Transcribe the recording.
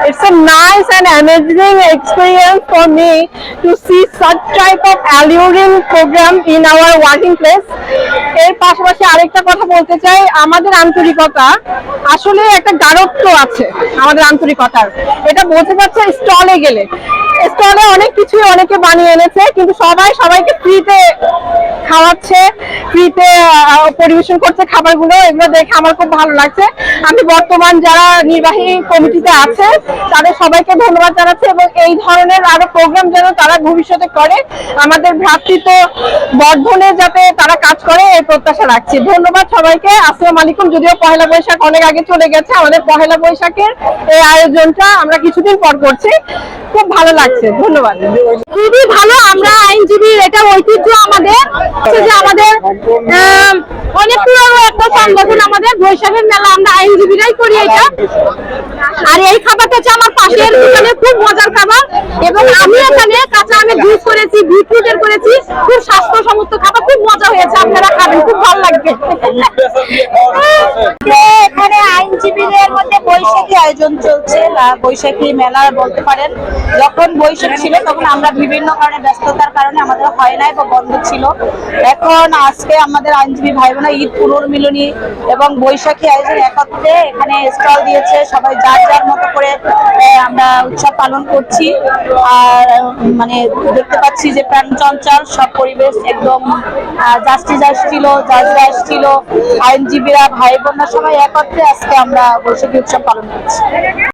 It's a nice and amazing experience for me to see such type of alluring program in our working place. এর পাশাপাশি আরেকটা কথা বলতে চাই, আমাদের আন্তরিকতা আসলে একটা গাঢ়ত্ব আছে আমাদের আন্তরিকতার, এটা বোঝা যাচ্ছে স্টলে গেলে। স্টলে অনেক কিছু অনেকে বানিয়ে এনেছে, কিন্তু সবাই সবাইকে ফ্রিতে খাওয়াচ্ছে, ফ্রিতে পরিবেশন করছে খাবারগুলো। এগুলো দেখে আমার খুব ভালো লাগছে। আমি বর্তমান যারা নির্বাহী কমিটিতে আছে তাদের সবাইকে ধন্যবাদ জানাচ্ছি, এবং এই ধরনের আরো প্রোগ্রাম যেন তারা ভবিষ্যতে করে, আমাদের ভ্রাতৃত্ব বর্ধনে যাতে তারা কাজ করে এই প্রত্যাশা রাখছি। ধন্যবাদ সবাইকে। আসসালামু আলাইকুম। যদিও পহেলা বৈশাখ অনেক আগে চলে গেছে, আমাদের পহেলা বৈশাখের এই আয়োজনটা আমরা কিছুদিন পর করছি, খুব ভালো লাগছে। ধন্যবাদ। খুবই ভালো। আমরা আইনজীবী, এটা ঐতিহ্য আমাদের, যে আমাদের অনেক পুরনো একটা সংগঠন আমাদের বৈশাখের মেলা, আমরা আইনজীবীরাই করি এটা। আর এই খাবারটা হচ্ছে আমার পাশের দোকানে খুব মজার খাবার, এবং আমি এখানে কাঁচা আমের জুস করেছি, বিটরুটের করেছি, খুব স্বাস্থ্যসম্মত খাবার, খুব মজা হয়েছে। আপনারা খাবেন, খুব ভালো লাগবে। এখানে আইনজীবীদের মধ্যে বৈশাখী আয়োজন চলছে, বা বৈশাখী মেলা বলতে পারেন। যখন বৈশাখ ছিল তখন আমরা বিভিন্ন কারণে ব্যস্ততার কারণে আমাদের হয় নাই বা বন্ধ ছিল। এখন আজকে আমাদের আইনজীবী ভাই বোনা ঈদ পুনর্মিলনী এবং বৈশাখী আয়োজন একত্রে এখানে স্টল দিয়েছে, সবাই যার যার মতো করে আমরা উৎসব পালন করছি। আর মানে দেখতে পাচ্ছি যে প্রাণ চঞ্চল সব পরিবেশ, একদম জাস্টিস আসছিল, জাজরা আসছিল, আইনজীবীরা ভাই বোনরা সবাই একত্রে আজকে আমরা বৈশাখী উৎসব পালন করছি।